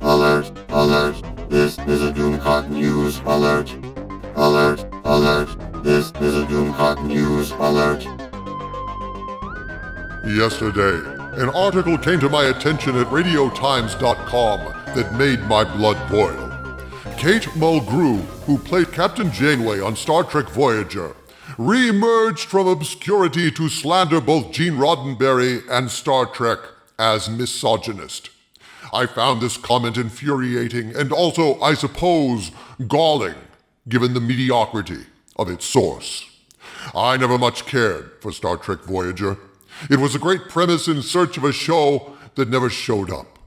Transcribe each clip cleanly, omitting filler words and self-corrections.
Alert, alert, this is a Doomcock News alert. Alert, alert, this is a Doomcock News alert. Yesterday, an article came to my attention at radiotimes.com that made my blood boil. Kate Mulgrew, who played Captain Janeway on Star Trek Voyager, re-emerged from obscurity to slander both Gene Roddenberry and Star Trek as misogynist. I found this comment infuriating and also, I suppose, galling, given the mediocrity of its source. I never much cared for Star Trek Voyager. It was a great premise in search of a show that never showed up.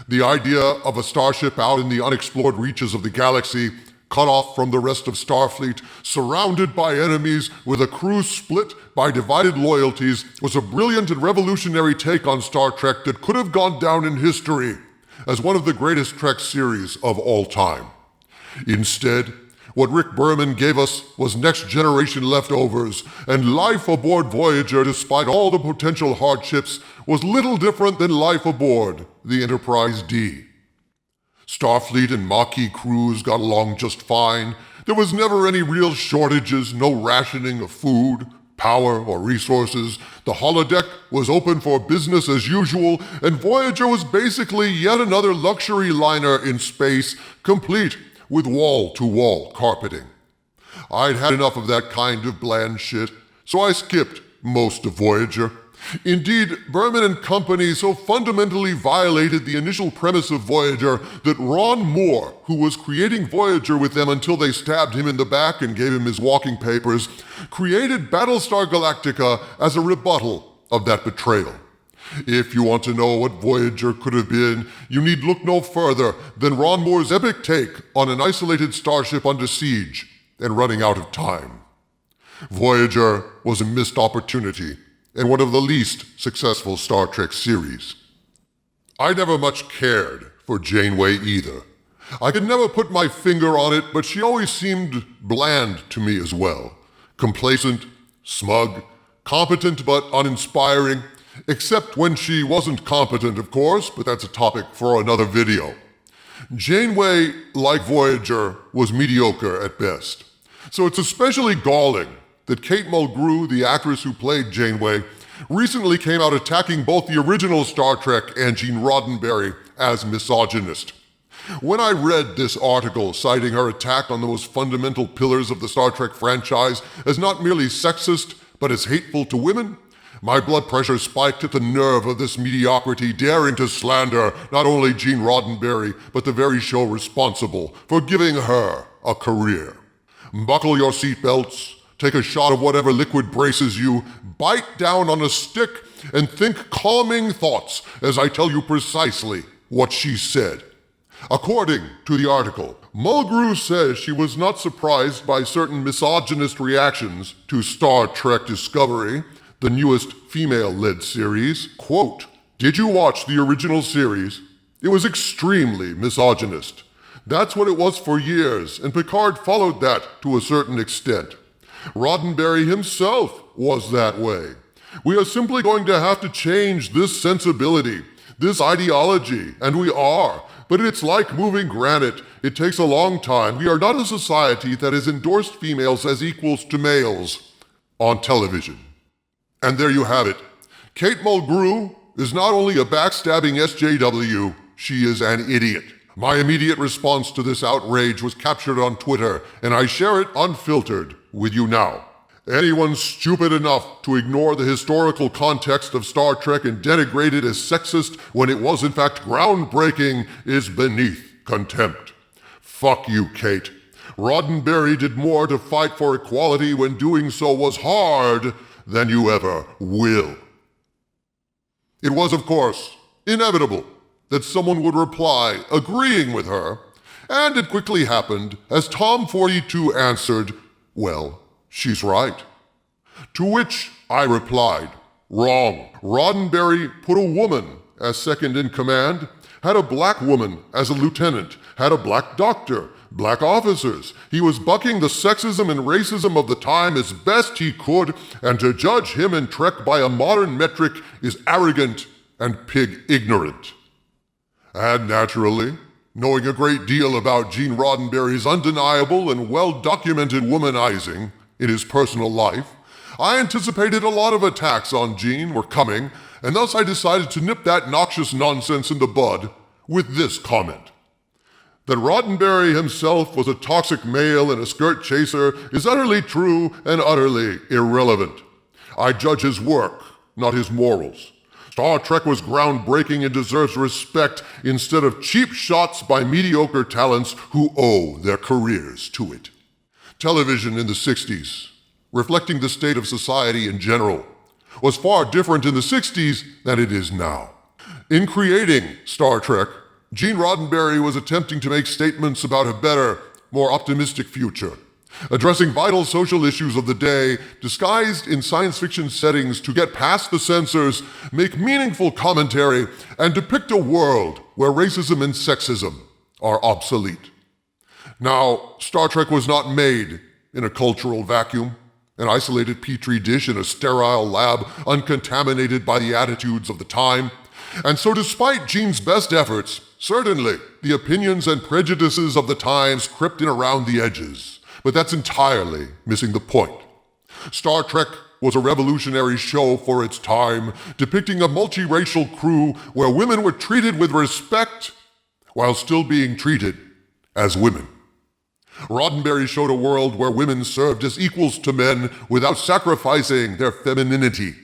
The idea of a starship out in the unexplored reaches of the galaxy, cut off from the rest of Starfleet, surrounded by enemies, with a crew split by divided loyalties, was a brilliant and revolutionary take on Star Trek that could have gone down in history as one of the greatest Trek series of all time. Instead, what Rick Berman gave us was Next Generation leftovers, and life aboard Voyager, despite all the potential hardships, was little different than life aboard the Enterprise D. Starfleet and Maquis crews got along just fine. There was never any real shortages, no rationing of food, power, or resources. The holodeck was open for business as usual, and Voyager was basically yet another luxury liner in space, complete with wall-to-wall carpeting. I'd had enough of that kind of bland shit, so I skipped most of Voyager. Indeed, Berman and company so fundamentally violated the initial premise of Voyager that Ron Moore, who was creating Voyager with them until they stabbed him in the back and gave him his walking papers, created Battlestar Galactica as a rebuttal of that betrayal. If you want to know what Voyager could have been, you need look no further than Ron Moore's epic take on an isolated starship under siege and running out of time. Voyager was a missed opportunity and one of the least successful Star Trek series. I never much cared for Janeway either. I could never put my finger on it, but she always seemed bland to me as well. Complacent, smug, competent but uninspiring, except when she wasn't competent, of course, but that's a topic for another video. Janeway, like Voyager, was mediocre at best. So it's especially galling that Kate Mulgrew, the actress who played Janeway, recently came out attacking both the original Star Trek and Gene Roddenberry as misogynist. When I read this article citing her attack on the most fundamental pillars of the Star Trek franchise as not merely sexist, but as hateful to women, my blood pressure spiked at the nerve of this mediocrity daring to slander not only Gene Roddenberry, but the very show responsible for giving her a career. Buckle your seatbelts, take a shot of whatever liquid braces you, bite down on a stick, and think calming thoughts as I tell you precisely what she said. According to the article, Mulgrew says she was not surprised by certain misogynist reactions to Star Trek Discovery, the newest female-led series. Quote, "Did you watch the original series? It was extremely misogynist. That's what it was for years, and Picard followed that to a certain extent. Roddenberry himself was that way. We are simply going to have to change this sensibility, this ideology, and we are. But it's like moving granite. It takes a long time. We are not a society that has endorsed females as equals to males on television." And there you have it. Kate Mulgrew is not only a backstabbing SJW, she is an idiot. My immediate response to this outrage was captured on Twitter, and I share it unfiltered with you now. Anyone stupid enough to ignore the historical context of Star Trek and denigrate it as sexist when it was in fact groundbreaking is beneath contempt. Fuck you, Kate. Roddenberry did more to fight for equality when doing so was hard than you ever will. It was, of course, inevitable that someone would reply agreeing with her, and it quickly happened as Tom42 answered, "Well, she's right." To which I replied, "Wrong. Roddenberry put a woman as second in command, had a black woman as a lieutenant, had a black doctor, black officers. He was bucking the sexism and racism of the time as best he could, and to judge him in Trek by a modern metric is arrogant and pig ignorant." And naturally, Knowing a great deal about Gene Roddenberry's undeniable and well-documented womanizing in his personal life, I anticipated a lot of attacks on Gene were coming, and thus I decided to nip that noxious nonsense in the bud with this comment. That Roddenberry himself was a toxic male and a skirt chaser is utterly true and utterly irrelevant. I judge his work, not his morals. Star Trek was groundbreaking and deserves respect instead of cheap shots by mediocre talents who owe their careers to it. Television in the 60s, reflecting the state of society in general, was far different in the 60s than it is now. In creating Star Trek, Gene Roddenberry was attempting to make statements about a better, more optimistic future, addressing vital social issues of the day, disguised in science fiction settings to get past the censors, make meaningful commentary, and depict a world where racism and sexism are obsolete. Now, Star Trek was not made in a cultural vacuum, an isolated petri dish in a sterile lab uncontaminated by the attitudes of the time. And so despite Gene's best efforts, certainly the opinions and prejudices of the times crept in around the edges. But that's entirely missing the point. Star Trek was a revolutionary show for its time, depicting a multiracial crew where women were treated with respect while still being treated as women. Roddenberry showed a world where women served as equals to men without sacrificing their femininity.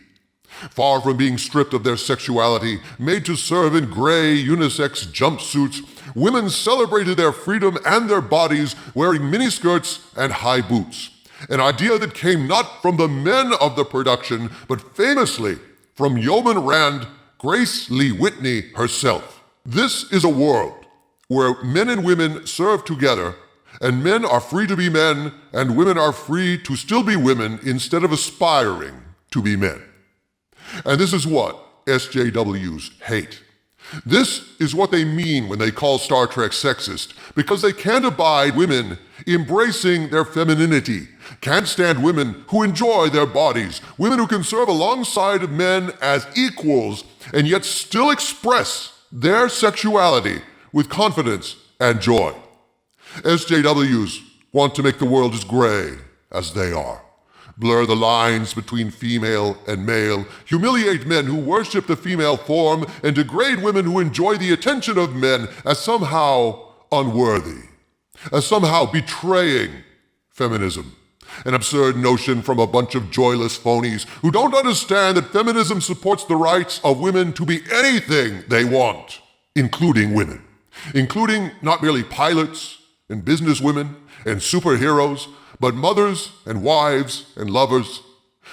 Far from being stripped of their sexuality, made to serve in gray unisex jumpsuits, women celebrated their freedom and their bodies wearing miniskirts and high boots. An idea that came not from the men of the production, but famously from Yeoman Rand, Grace Lee Whitney herself. This is a world where men and women serve together, and men are free to be men, and women are free to still be women instead of aspiring to be men. And this is what SJWs hate. This is what they mean when they call Star Trek sexist, because they can't abide women embracing their femininity, can't stand women who enjoy their bodies, women who can serve alongside men as equals and yet still express their sexuality with confidence and joy. SJWs want to make the world as gray as they are. Blur the lines between female and male, humiliate men who worship the female form, and degrade women who enjoy the attention of men as somehow unworthy, as somehow betraying feminism. An absurd notion from a bunch of joyless phonies who don't understand that feminism supports the rights of women to be anything they want, including women, including not merely pilots and businesswomen and superheroes, but mothers and wives and lovers.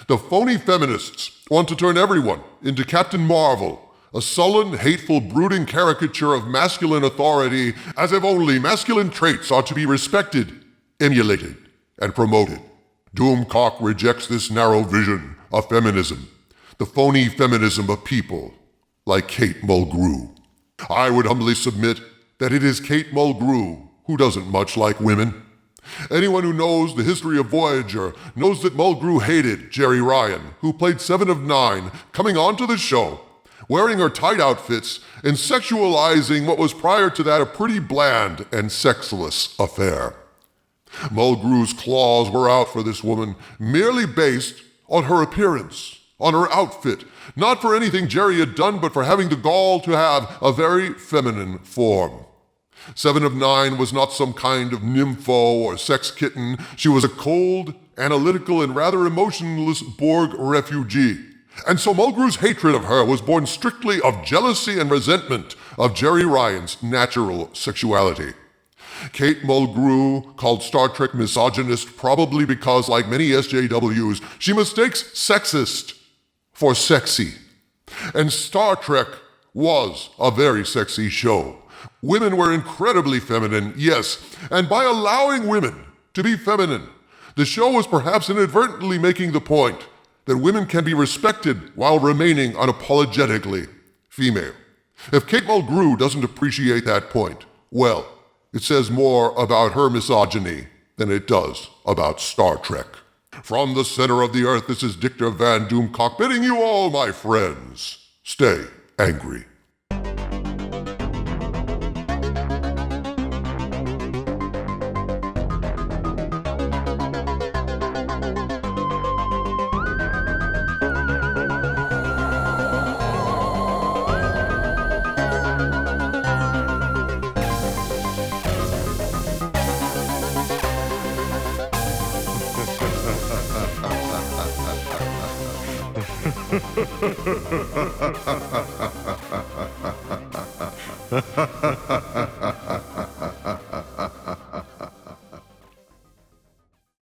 The phony feminists want to turn everyone into Captain Marvel, a sullen, hateful, brooding caricature of masculine authority, as if only masculine traits are to be respected, emulated, and promoted. Doomcock rejects this narrow vision of feminism, the phony feminism of people like Kate Mulgrew. I would humbly submit that it is Kate Mulgrew who doesn't much like women. Anyone who knows the history of Voyager knows that Mulgrew hated Jerry Ryan, who played 7 of 9, coming onto the show, wearing her tight outfits and sexualizing what was prior to that a pretty bland and sexless affair. Mulgrew's claws were out for this woman, merely based on her appearance, on her outfit, not for anything Jerry had done, but for having the gall to have a very feminine form. 7 of 9 was not some kind of nympho or sex kitten. She was a cold, analytical, and rather emotionless Borg refugee. And so Mulgrew's hatred of her was born strictly of jealousy and resentment of Jerry Ryan's natural sexuality. Kate Mulgrew called Star Trek misogynist probably because, like many SJWs, she mistakes sexist for sexy. And Star Trek was a very sexy show. Women were incredibly feminine, yes, and by allowing women to be feminine, the show was perhaps inadvertently making the point that women can be respected while remaining unapologetically female. If Kate Mulgrew doesn't appreciate that point, well, it says more about her misogyny than it does about Star Trek. From the center of the earth, this is Dictor Van Doomcock bidding you all, my friends, stay angry.